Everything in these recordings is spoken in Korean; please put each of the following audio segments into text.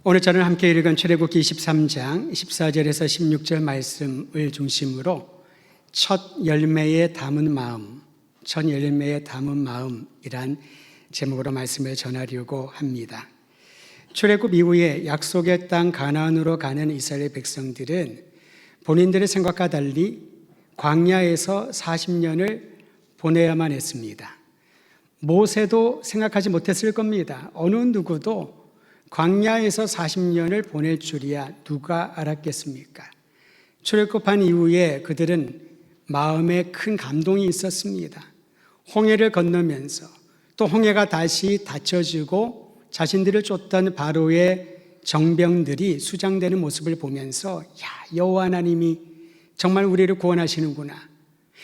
오늘 저는 함께 읽은 출애굽기 23장 14절에서 16절 말씀을 중심으로 첫 열매에 담은 마음이란 제목으로 말씀을 전하려고 합니다. 출애굽 이후에 약속의 땅 가나안으로 가는 이스라엘 백성들은 본인들의 생각과 달리 광야에서 40년을 보내야만 했습니다. 모세도 생각하지 못했을 겁니다. 어느 누구도 광야에서 40년을 보낼 줄이야 누가 알았겠습니까? 출애굽한 이후에 그들은 마음에 큰 감동이 있었습니다. 홍해를 건너면서 또 홍해가 다시 닫혀지고 자신들을 쫓던 바로의 정병들이 수장되는 모습을 보면서 여호와 하나님이 정말 우리를 구원하시는구나,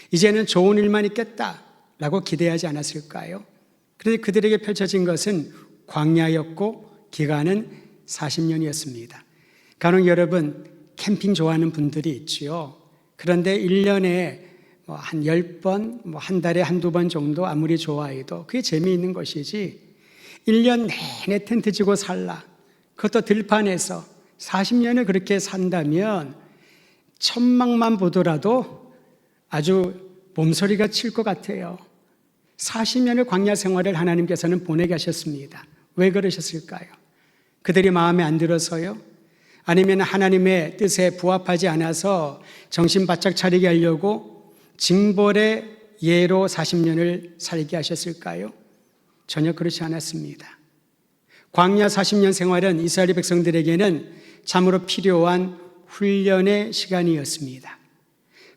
이제는 좋은 일만 있겠다라고 기대하지 않았을까요? 그런데 그들에게 펼쳐진 것은 광야였고 기간은 40년이었습니다. 간혹 여러분 캠핑 좋아하는 분들이 있지요. 그런데 1년에 한 10번, 한 달에 한두 번 정도 아무리 좋아해도 그게 재미있는 것이지 1년 내내 텐트 치고 살라, 그것도 들판에서 40년을 그렇게 산다면 천막만 보더라도 아주 몸소리가 칠 것 같아요. 40년의 광야 생활을 하나님께서는 보내게 하셨습니다. 왜 그러셨을까요? 그들이 마음에 안 들어서요? 아니면 하나님의 뜻에 부합하지 않아서 정신 바짝 차리게 하려고 징벌의 예로 40년을 살게 하셨을까요? 전혀 그렇지 않았습니다. 광야 40년 생활은 이스라엘 백성들에게는 참으로 필요한 훈련의 시간이었습니다.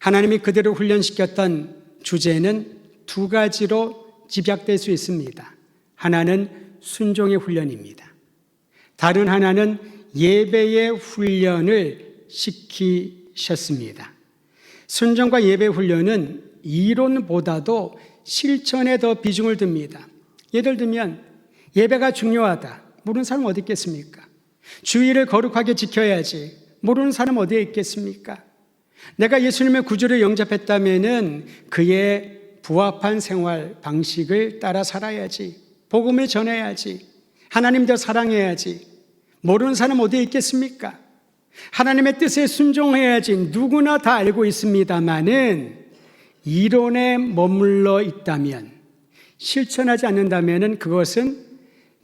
하나님이 그들을 훈련시켰던 주제는 두 가지로 집약될 수 있습니다. 하나는 순종의 훈련입니다. 다른 하나는 예배의 훈련을 시키셨습니다. 순종과 예배 훈련은 이론보다도 실천에 더 비중을 둡니다. 예를 들면 예배가 중요하다, 모르는 사람 어디 있겠습니까? 주의를 거룩하게 지켜야지, 모르는 사람 어디에 있겠습니까? 내가 예수님의 구주를 영접했다면 그의 부합한 생활 방식을 따라 살아야지, 복음을 전해야지, 하나님 더 사랑해야지, 모르는 사람 어디에 있겠습니까? 하나님의 뜻에 순종해야지, 누구나 다 알고 있습니다마는 이론에 머물러 있다면, 실천하지 않는다면 그것은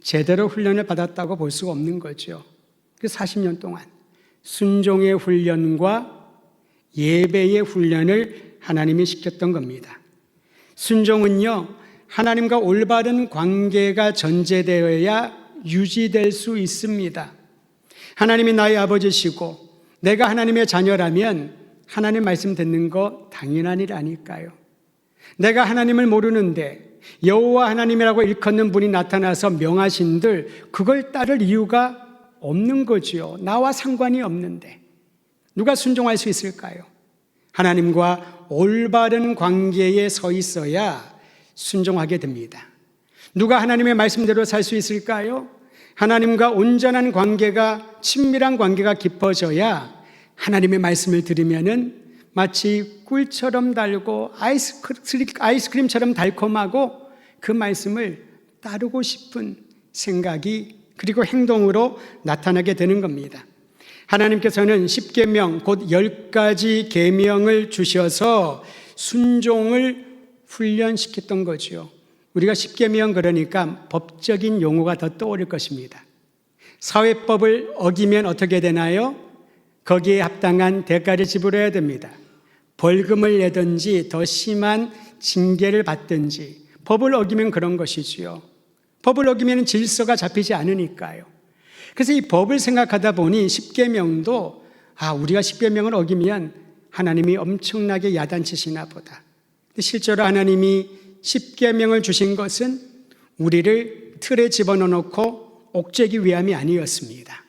제대로 훈련을 받았다고 볼 수가 없는 거죠. 그 40년 동안 순종의 훈련과 예배의 훈련을 하나님이 시켰던 겁니다. 순종은요, 하나님과 올바른 관계가 전제되어야 유지될 수 있습니다. 하나님이 나의 아버지시고 내가 하나님의 자녀라면 하나님 말씀 듣는 거 당연한 일 아닐까요? 내가 하나님을 모르는데 여호와 하나님이라고 일컫는 분이 나타나서 명하신들 그걸 따를 이유가 없는 거지요. 나와 상관이 없는데 누가 순종할 수 있을까요? 하나님과 올바른 관계에 서 있어야 순종하게 됩니다. 누가 하나님의 말씀대로 살 수 있을까요? 하나님과 온전한 관계가, 친밀한 관계가 깊어져야 하나님의 말씀을 들으면은 마치 꿀처럼 달고 아이스크림처럼 달콤하고 그 말씀을 따르고 싶은 생각이, 그리고 행동으로 나타나게 되는 겁니다. 하나님께서는 10계명, 곧 10가지 계명을 주셔서 순종을 훈련시켰던 거죠. 우리가 10계명 그러니까 법적인 용어가 더 떠오를 것입니다. 사회법을 어기면 어떻게 되나요? 거기에 합당한 대가를 지불해야 됩니다. 벌금을 내든지 더 심한 징계를 받든지, 법을 어기면 그런 것이지요. 법을 어기면 질서가 잡히지 않으니까요. 그래서 이 법을 생각하다 보니 10계명도 우리가 10계명을 어기면 하나님이 엄청나게 야단치시나 보다. 실제로 하나님이 10계명을 주신 것은 우리를 틀에 집어넣고 옥죄기 위함이 아니었습니다.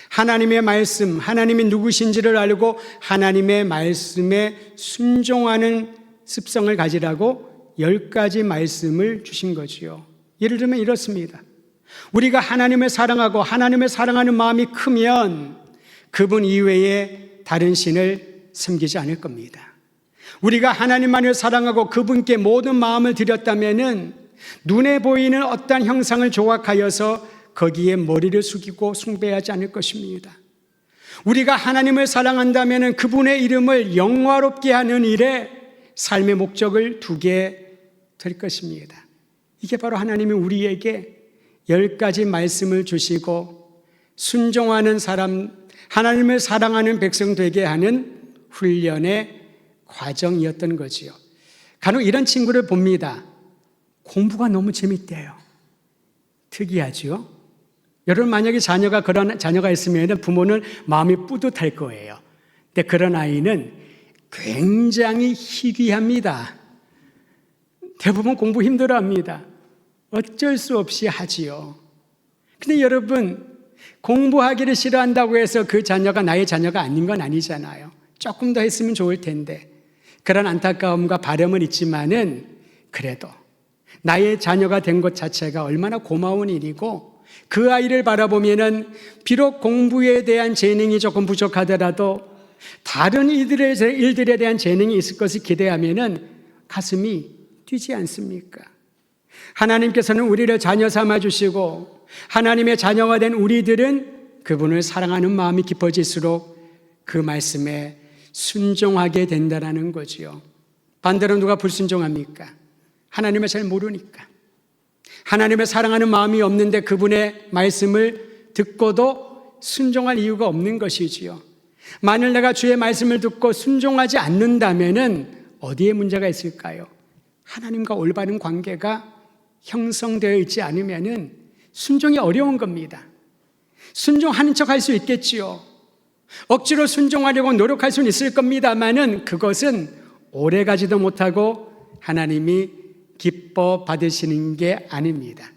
하나님의 말씀, 하나님이 누구신지를 알고 하나님의 말씀에 순종하는 습성을 가지라고 10가지 말씀을 주신 거지요. 예를 들면 이렇습니다. 우리가 하나님을 사랑하고 하나님을 사랑하는 마음이 크면 그분 이외에 다른 신을 섬기지 않을 겁니다. 우리가 하나님만을 사랑하고 그분께 모든 마음을 드렸다면은 눈에 보이는 어떤 형상을 조각하여서 거기에 머리를 숙이고 숭배하지 않을 것입니다. 우리가 하나님을 사랑한다면 그분의 이름을 영화롭게 하는 일에 삶의 목적을 두게 될 것입니다. 이게 바로 하나님이 우리에게 10가지 말씀을 주시고 순종하는 사람, 하나님을 사랑하는 백성 되게 하는 훈련의 과정이었던 거지요. 간혹 이런 친구를 봅니다. 공부가 너무 재밌대요. 특이하죠? 여러분, 만약에 그런 자녀가 있으면 부모는 마음이 뿌듯할 거예요. 근데 그런 아이는 굉장히 희귀합니다. 대부분 공부 힘들어합니다. 어쩔 수 없이 하지요. 근데 여러분, 공부하기를 싫어한다고 해서 그 자녀가 나의 자녀가 아닌 건 아니잖아요. 조금 더 했으면 좋을 텐데. 그런 안타까움과 바람은 있지만은 그래도 나의 자녀가 된 것 자체가 얼마나 고마운 일이고, 그 아이를 바라보면은 비록 공부에 대한 재능이 조금 부족하더라도 다른 일들에 대한 재능이 있을 것을 기대하면은 가슴이 뛰지 않습니까? 하나님께서는 우리를 자녀 삼아 주시고, 하나님의 자녀가 된 우리들은 그분을 사랑하는 마음이 깊어질수록 그 말씀에 순종하게 된다는 거지요. 반대로 누가 불순종합니까? 하나님을 잘 모르니까. 하나님을 사랑하는 마음이 없는데 그분의 말씀을 듣고도 순종할 이유가 없는 것이지요. 만일 내가 주의 말씀을 듣고 순종하지 않는다면은 어디에 문제가 있을까요? 하나님과 올바른 관계가 형성되어 있지 않으면은 순종이 어려운 겁니다. 순종하는 척 할 수 있겠지요. 억지로 순종하려고 노력할 수는 있을 겁니다만은 그것은 오래가지도 못하고 하나님이 기뻐 받으시는 게 아닙니다.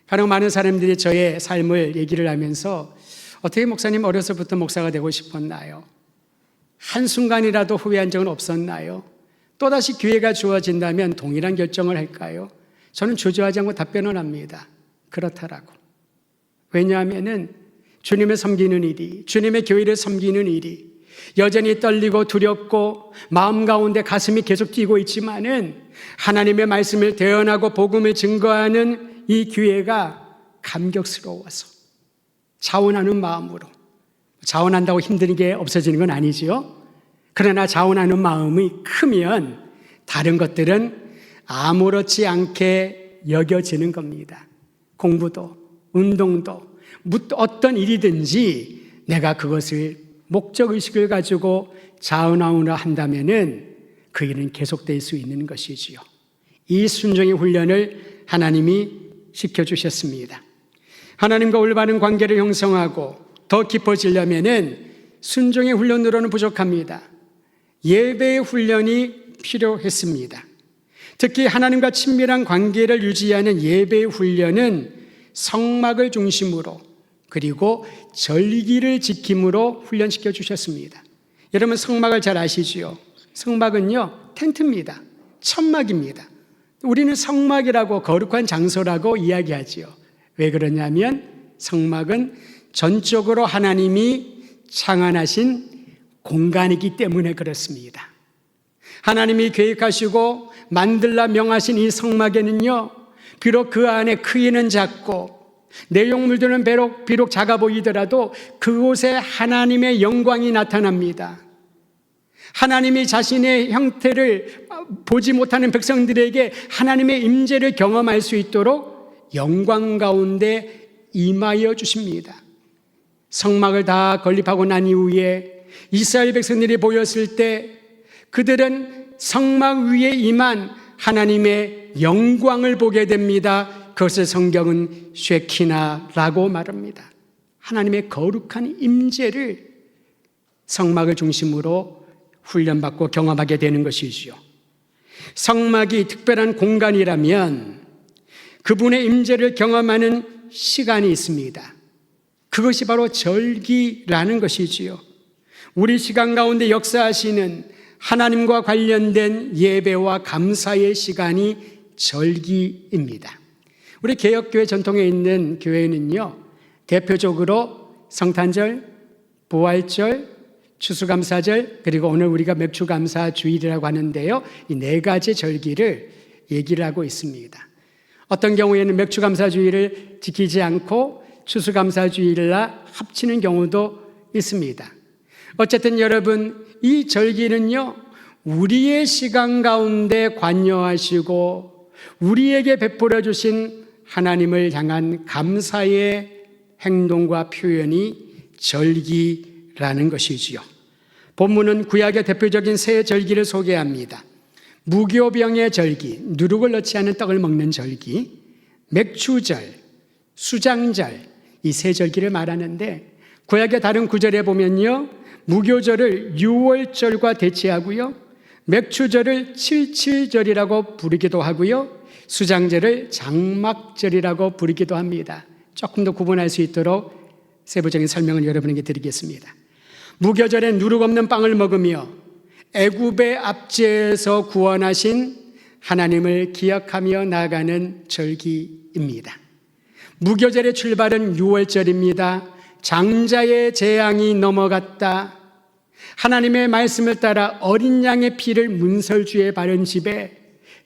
간혹 많은 사람들이 저의 삶을 얘기를 하면서 어떻게 목사님 어려서부터 목사가 되고 싶었나요? 한순간이라도 후회한 적은 없었나요? 또다시 기회가 주어진다면 동일한 결정을 할까요? 저는 주저하지 않고 답변을 합니다. 그렇다라고. 왜냐하면은 주님을 섬기는 일이, 주님의 교회를 섬기는 일이 여전히 떨리고 두렵고 마음 가운데 가슴이 계속 뛰고 있지만은 하나님의 말씀을 대언하고 복음을 증거하는 이 기회가 감격스러워서 자원하는 마음으로, 자원한다고 힘든 게 없어지는 건 아니지요. 그러나 자원하는 마음이 크면 다른 것들은 아무렇지 않게 여겨지는 겁니다. 공부도, 운동도, 어떤 일이든지 내가 그것을 목적의식을 가지고 자원하오라 한다면은 그 일은 계속될 수 있는 것이지요. 이 순종의 훈련을 하나님이 시켜주셨습니다. 하나님과 올바른 관계를 형성하고 더 깊어지려면은 순종의 훈련으로는 부족합니다. 예배의 훈련이 필요했습니다. 특히 하나님과 친밀한 관계를 유지하는 예배의 훈련은 성막을 중심으로 그리고 절기를 지킴으로 훈련시켜 주셨습니다. 여러분, 성막을 잘 아시지요? 성막은요, 텐트입니다. 천막입니다. 우리는 성막이라고 거룩한 장소라고 이야기하지요. 왜 그러냐면 성막은 전적으로 하나님이 창안하신 공간이기 때문에 그렇습니다. 하나님이 계획하시고 만들라 명하신 이 성막에는요, 비록 그 안에 크기는 작고 내용물들은 비록 작아 보이더라도 그곳에 하나님의 영광이 나타납니다. 하나님이 자신의 형태를 보지 못하는 백성들에게 하나님의 임재를 경험할 수 있도록 영광 가운데 임하여 주십니다. 성막을 다 건립하고 난 이후에 이스라엘 백성들이 보였을 때 그들은 성막 위에 임한 하나님의 영광을 보게 됩니다. 그것을 성경은 쉐키나라고 말합니다. 하나님의 거룩한 임재를 성막을 중심으로 훈련받고 경험하게 되는 것이지요. 성막이 특별한 공간이라면 그분의 임재를 경험하는 시간이 있습니다. 그것이 바로 절기라는 것이지요. 우리 시간 가운데 역사하시는 하나님과 관련된 예배와 감사의 시간이 절기입니다. 우리 개혁교회 전통에 있는 교회는요, 대표적으로 성탄절, 부활절, 추수감사절, 그리고 오늘 우리가 맥주감사 주일이라고 하는데요, 이 네 가지 절기를 얘기를 하고 있습니다. 어떤 경우에는 맥주감사 주일을 지키지 않고 추수감사주일날 합치는 경우도 있습니다. 어쨌든 여러분, 이 절기는요, 우리의 시간 가운데 관여하시고 우리에게 베풀어 주신 하나님을 향한 감사의 행동과 표현이 절기라는 것이지요. 본문은 구약의 대표적인 세 절기를 소개합니다. 무교병의 절기, 누룩을 넣지 않은 떡을 먹는 절기, 맥추절, 수장절, 이 세 절기를 말하는데, 구약의 다른 구절에 보면요, 무교절을 유월절과 대치하고요, 맥추절을 칠칠절이라고 부르기도 하고요, 수장절을 장막절이라고 부르기도 합니다. 조금 더 구분할 수 있도록 세부적인 설명을 여러분에게 드리겠습니다. 무교절에 누룩 없는 빵을 먹으며 애굽의 압제에서 구원하신 하나님을 기억하며 나아가는 절기입니다. 무교절의 출발은 유월절입니다. 장자의 재앙이 넘어갔다. 하나님의 말씀을 따라 어린 양의 피를 문설주에 바른 집에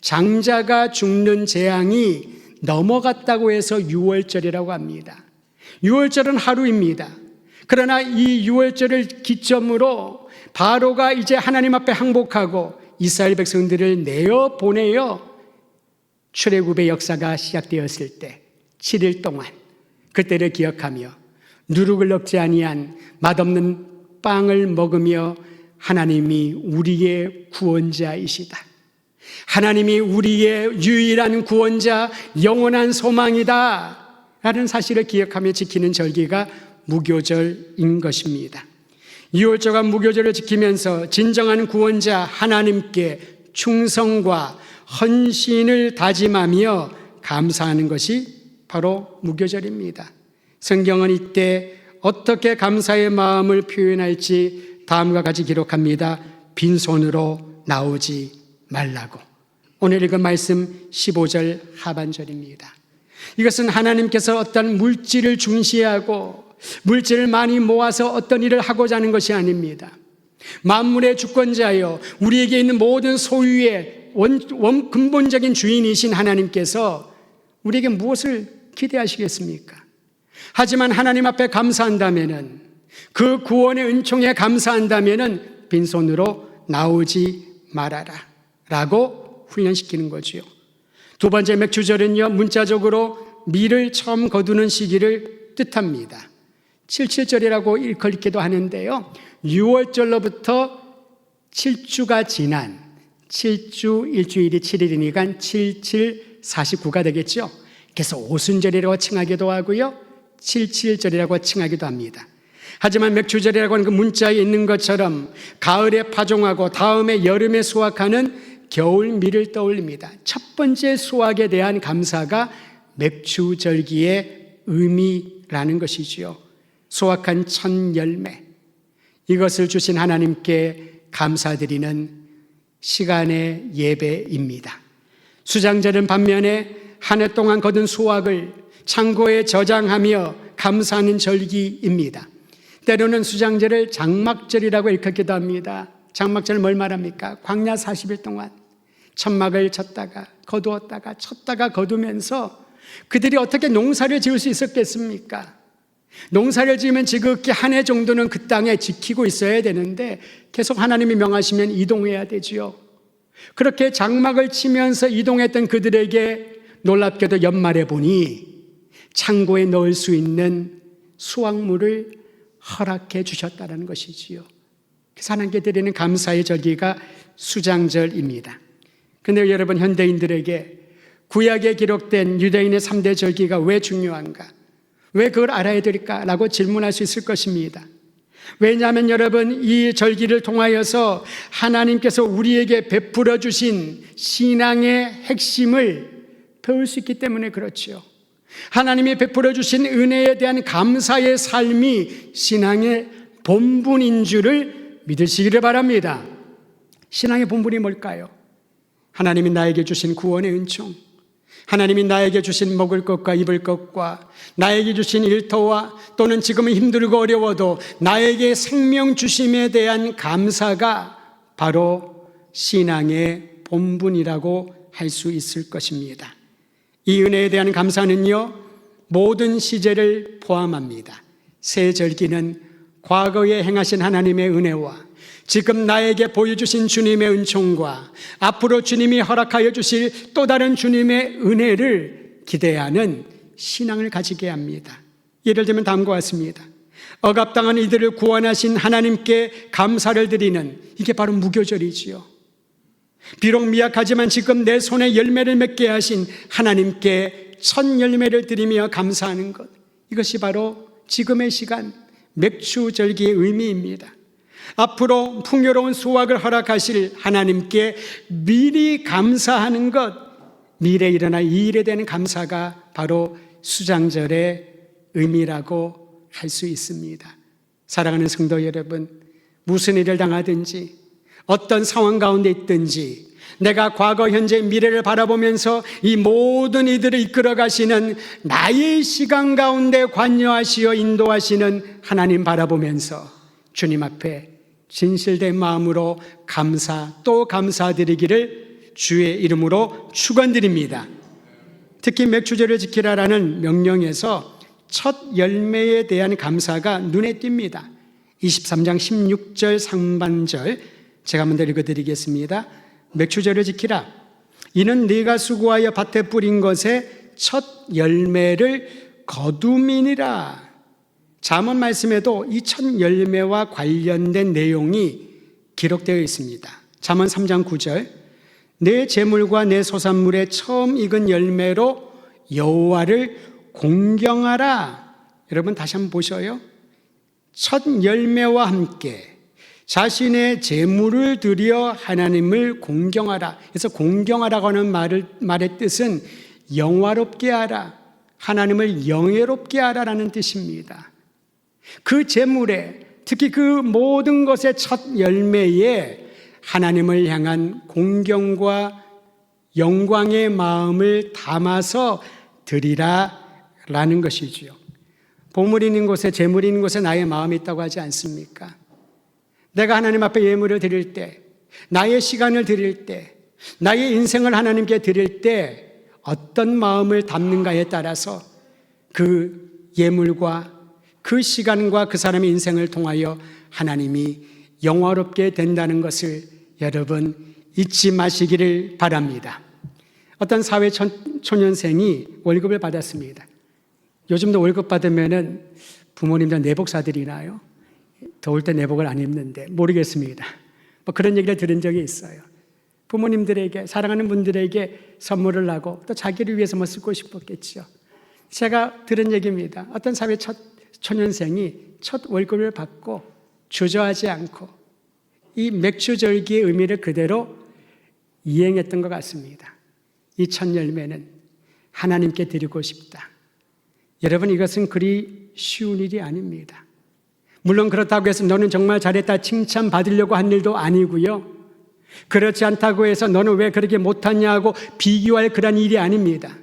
장자가 죽는 재앙이 넘어갔다고 해서 유월절이라고 합니다. 유월절은 하루입니다. 그러나 이 유월절을 기점으로 바로가 이제 하나님 앞에 항복하고 이스라엘 백성들을 내어 보내어 출애굽의 역사가 시작되었을 때 7일 동안 그때를 기억하며 누룩을 넣지 아니한 맛없는 빵을 먹으며 하나님이 우리의 구원자이시다, 하나님이 우리의 유일한 구원자, 영원한 소망이다 라는 사실을 기억하며 지키는 절기가 무교절인 것입니다. 유월절과 무교절을 지키면서 진정한 구원자 하나님께 충성과 헌신을 다짐하며 감사하는 것이 바로 무교절입니다. 성경은 이때 어떻게 감사의 마음을 표현할지 다음과 같이 기록합니다. 빈손으로 나오지 말라고. 오늘 읽은 말씀 15절 하반절입니다. 이것은 하나님께서 어떤 물질을 중시하고 물질을 많이 모아서 어떤 일을 하고자 하는 것이 아닙니다. 만물의 주권자여 우리에게 있는 모든 소유의 근본적인 주인이신 하나님께서 우리에게 무엇을 기대하시겠습니까? 하지만 하나님 앞에 감사한다면은, 그 구원의 은총에 감사한다면은 빈손으로 나오지 말아라 라고 훈련시키는 거지요. 두 번째 맥추절은요, 문자적으로 밀을 처음 거두는 시기를 뜻합니다. 77절이라고 일컬기도 하는데요, 6월절로부터 7주가 지난 7주 일주일이 7일이니까 77, 49가 되겠죠. 그래서 오순절이라고 칭하기도 하고요, 77절이라고 칭하기도 합니다. 하지만 맥추절이라고 하는 그 문자에 있는 것처럼 가을에 파종하고 다음에 여름에 수확하는 겨울 밀을 떠올립니다. 첫 번째 수확에 대한 감사가 맥추절기의 의미라는 것이지요. 수확한 첫 열매, 이것을 주신 하나님께 감사드리는 시간의 예배입니다. 수장절은 반면에 한 해 동안 거둔 수확을 창고에 저장하며 감사하는 절기입니다. 때로는 수장절을 장막절이라고 일컫기도 합니다. 장막절은 뭘 말합니까? 광야 40일 동안 천막을 쳤다가 거두었다가 쳤다가 거두면서 그들이 어떻게 농사를 지을 수 있었겠습니까? 농사를 지으면 지극히 한 해 정도는 그 땅에 지키고 있어야 되는데 계속 하나님이 명하시면 이동해야 되지요. 그렇게 장막을 치면서 이동했던 그들에게 놀랍게도 연말에 보니 창고에 넣을 수 있는 수확물을 허락해 주셨다는 것이지요. 그래서 하나님께 드리는 감사의 절기가 수장절입니다. 그런데 여러분, 현대인들에게 구약에 기록된 유대인의 3대 절기가 왜 중요한가? 왜 그걸 알아야 될까라고 질문할 수 있을 것입니다. 왜냐하면 여러분, 이 절기를 통하여서 하나님께서 우리에게 베풀어 주신 신앙의 핵심을 배울 수 있기 때문에 그렇지요. 하나님이 베풀어 주신 은혜에 대한 감사의 삶이 신앙의 본분인 줄을 믿으시기를 바랍니다. 신앙의 본분이 뭘까요? 하나님이 나에게 주신 구원의 은총, 하나님이 나에게 주신 먹을 것과 입을 것과 나에게 주신 일터와 또는 지금은 힘들고 어려워도 나에게 생명 주심에 대한 감사가 바로 신앙의 본분이라고 할 수 있을 것입니다. 이 은혜에 대한 감사는요, 모든 시제를 포함합니다. 새 절기는 과거에 행하신 하나님의 은혜와 지금 나에게 보여주신 주님의 은총과 앞으로 주님이 허락하여 주실 또 다른 주님의 은혜를 기대하는 신앙을 가지게 합니다. 예를 들면 다음과 같습니다. 억압당한 이들을 구원하신 하나님께 감사를 드리는, 이게 바로 무교절이지요. 비록 미약하지만 지금 내 손에 열매를 맺게 하신 하나님께 첫 열매를 드리며 감사하는 것, 이것이 바로 지금의 시간 맥추절기의 의미입니다. 앞으로 풍요로운 수확을 허락하실 하나님께 미리 감사하는 것, 미래에 일어날 이 일에 대한 감사가 바로 수장절의 의미라고 할 수 있습니다. 사랑하는 성도 여러분, 무슨 일을 당하든지 어떤 상황 가운데 있든지 내가 과거, 현재, 미래를 바라보면서 이 모든 이들을 이끌어 가시는 나의 시간 가운데 관여하시어 인도하시는 하나님 바라보면서 주님 앞에 진실된 마음으로 감사 또 감사드리기를 주의 이름으로 축원드립니다. 특히 맥추절을 지키라라는 명령에서 첫 열매에 대한 감사가 눈에 띕니다. 23장 16절 상반절 제가 한번 읽어드리겠습니다. 맥추절을 지키라. 이는 네가 수고하여 밭에 뿌린 것의 첫 열매를 거둠이니라. 잠언 말씀에도 이 첫 열매와 관련된 내용이 기록되어 있습니다. 잠언 3장 9절 내 재물과 내 소산물의 처음 익은 열매로 여호와를 공경하라. 여러분 다시 한번 보셔요. 첫 열매와 함께 자신의 재물을 드려 하나님을 공경하라. 그래서 공경하라고 하는 말의 뜻은 영화롭게 하라, 하나님을 영예롭게 하라라는 뜻입니다. 그 재물에, 특히 그 모든 것의 첫 열매에 하나님을 향한 공경과 영광의 마음을 담아서 드리라 라는 것이지요. 보물 있는 곳에, 재물 있는 곳에 나의 마음이 있다고 하지 않습니까? 내가 하나님 앞에 예물을 드릴 때, 나의 시간을 드릴 때, 나의 인생을 하나님께 드릴 때 어떤 마음을 담는가에 따라서 그 예물과 그 시간과 그 사람의 인생을 통하여 하나님이 영화롭게 된다는 것을 여러분 잊지 마시기를 바랍니다. 어떤 사회 초년생이 월급을 받았습니다. 요즘도 월급 받으면은 부모님들 내복 사드리나요? 더울 때 내복을 안 입는데 모르겠습니다. 뭐 그런 얘기를 들은 적이 있어요. 부모님들에게, 사랑하는 분들에게 선물을 하고 또 자기를 위해서 뭐 쓰고 싶었겠죠. 제가 들은 얘기입니다. 어떤 사회 초년생이 첫 월급을 받고 주저하지 않고 이 맥추절기의 의미를 그대로 이행했던 것 같습니다. 이 첫 열매는 하나님께 드리고 싶다. 여러분, 이것은 그리 쉬운 일이 아닙니다. 물론 그렇다고 해서 너는 정말 잘했다 칭찬받으려고 한 일도 아니고요. 그렇지 않다고 해서 너는 왜 그렇게 못하냐고 비교할 그런 일이 아닙니다.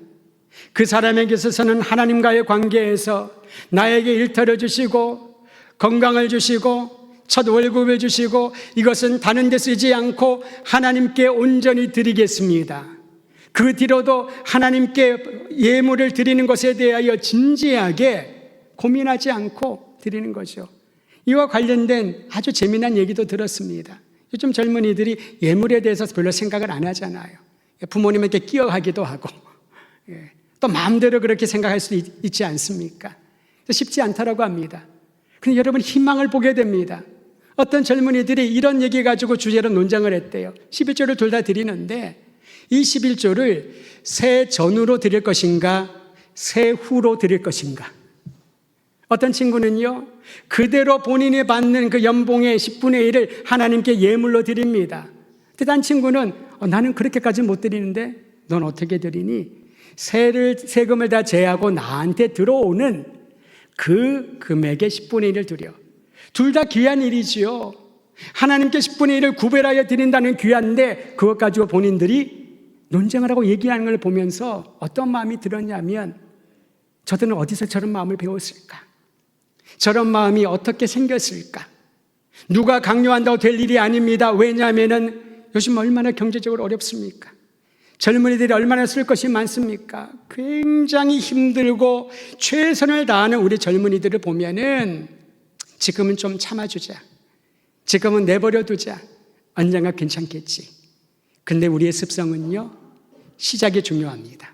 그 사람에게 있어서는 하나님과의 관계에서 나에게 일터를 주시고 건강을 주시고 첫 월급을 주시고 이것은 다른 데 쓰지 않고 하나님께 온전히 드리겠습니다. 그 뒤로도 하나님께 예물을 드리는 것에 대하여 진지하게 고민하지 않고 드리는 거죠. 이와 관련된 아주 재미난 얘기도 들었습니다. 요즘 젊은이들이 예물에 대해서 별로 생각을 안 하잖아요. 부모님에게 끼어가기도 하고 또 마음대로 그렇게 생각할 수 있지 않습니까? 쉽지 않다라고 합니다. 근데 여러분, 희망을 보게 됩니다. 어떤 젊은이들이 이런 얘기 가지고 주제로 논쟁을 했대요. 11조를 둘 다 드리는데 이 11조를 새 전으로 드릴 것인가 새 후로 드릴 것인가. 어떤 친구는요, 그대로 본인이 받는 그 연봉의 10분의 1을 하나님께 예물로 드립니다. 근데 딴 친구는 나는 그렇게까지 못 드리는데 넌 어떻게 드리니? 세금을 다 제하고 나한테 들어오는 그 금액의 10분의 1을 드려. 둘 다 귀한 일이지요. 하나님께 10분의 1을 구별하여 드린다는 귀한데 그것 가지고 본인들이 논쟁을 하고 얘기하는 걸 보면서 어떤 마음이 들었냐면, 저들은 어디서 저런 마음을 배웠을까? 저런 마음이 어떻게 생겼을까? 누가 강요한다고 될 일이 아닙니다. 왜냐하면 요즘 얼마나 경제적으로 어렵습니까? 젊은이들이 얼마나 쓸 것이 많습니까? 굉장히 힘들고 최선을 다하는 우리 젊은이들을 보면은 지금은 좀 참아주자, 지금은 내버려두자, 언젠가 괜찮겠지. 근데 우리의 습성은요, 시작이 중요합니다.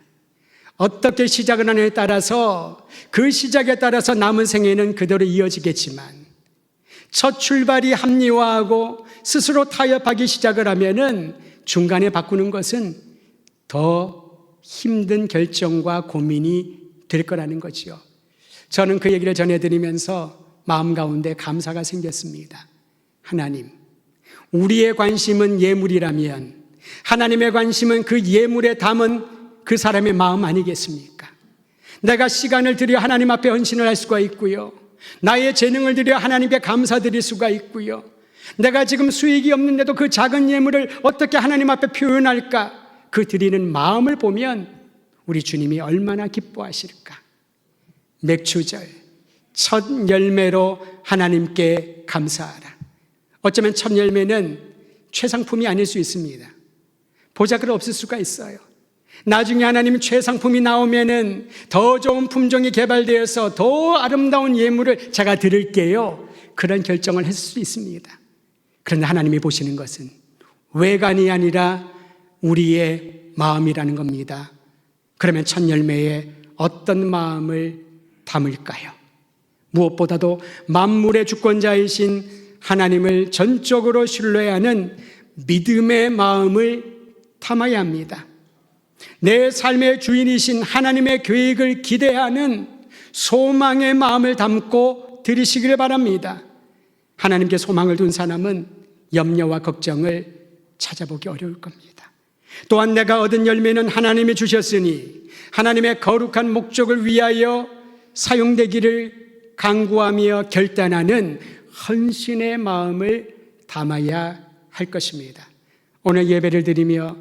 어떻게 시작을 하느냐에 따라서, 그 시작에 따라서 남은 생애는 그대로 이어지겠지만, 첫 출발이 합리화하고 스스로 타협하기 시작을 하면은 중간에 바꾸는 것은 더 힘든 결정과 고민이 될 거라는 거지요. 저는 그 얘기를 전해드리면서 마음 가운데 감사가 생겼습니다. 하나님, 우리의 관심은 예물이라면 하나님의 관심은 그 예물에 담은 그 사람의 마음 아니겠습니까? 내가 시간을 들여 하나님 앞에 헌신을 할 수가 있고요, 나의 재능을 들여 하나님께 감사드릴 수가 있고요, 내가 지금 수익이 없는데도 그 작은 예물을 어떻게 하나님 앞에 표현할까, 그 드리는 마음을 보면 우리 주님이 얼마나 기뻐하실까. 맥주절 첫 열매로 하나님께 감사하라. 어쩌면 첫 열매는 최상품이 아닐 수 있습니다. 보자기가 없을 수가 있어요. 나중에 하나님 최상품이 나오면은 더 좋은 품종이 개발되어서 더 아름다운 예물을 제가 드릴게요, 그런 결정을 했을 수 있습니다. 그런데 하나님이 보시는 것은 외관이 아니라 우리의 마음이라는 겁니다. 그러면 첫 열매에 어떤 마음을 담을까요? 무엇보다도 만물의 주권자이신 하나님을 전적으로 신뢰하는 믿음의 마음을 담아야 합니다. 내 삶의 주인이신 하나님의 계획을 기대하는 소망의 마음을 담고 드리시길 바랍니다. 하나님께 소망을 둔 사람은 염려와 걱정을 찾아보기 어려울 겁니다. 또한 내가 얻은 열매는 하나님이 주셨으니 하나님의 거룩한 목적을 위하여 사용되기를 간구하며 결단하는 헌신의 마음을 담아야 할 것입니다. 오늘 예배를 드리며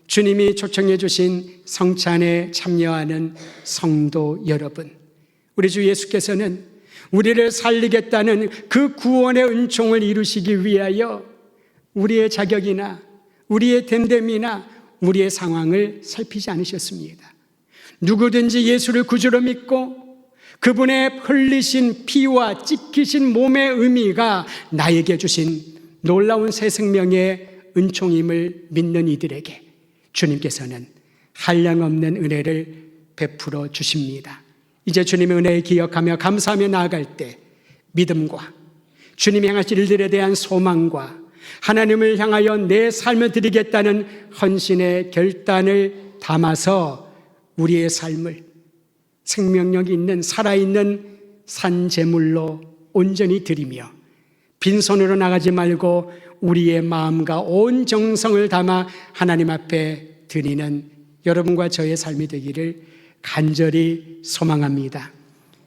주님이 초청해 주신 성찬에 참여하는 성도 여러분, 우리 주 예수께서는 우리를 살리겠다는 그 구원의 은총을 이루시기 위하여 우리의 자격이나 우리의 됨됨이나 우리의 상황을 살피지 않으셨습니다. 누구든지 예수를 구주로 믿고 그분의 흘리신 피와 찢기신 몸의 의미가 나에게 주신 놀라운 새 생명의 은총임을 믿는 이들에게 주님께서는 한량없는 은혜를 베풀어 주십니다. 이제 주님의 은혜를 기억하며 감사하며 나아갈 때 믿음과 주님이 향하실 일들에 대한 소망과 하나님을 향하여 내 삶을 드리겠다는 헌신의 결단을 담아서 우리의 삶을 생명력 있는 살아있는 산제물로 온전히 드리며 빈손으로 나가지 말고 우리의 마음과 온 정성을 담아 하나님 앞에 드리는 여러분과 저의 삶이 되기를 간절히 소망합니다.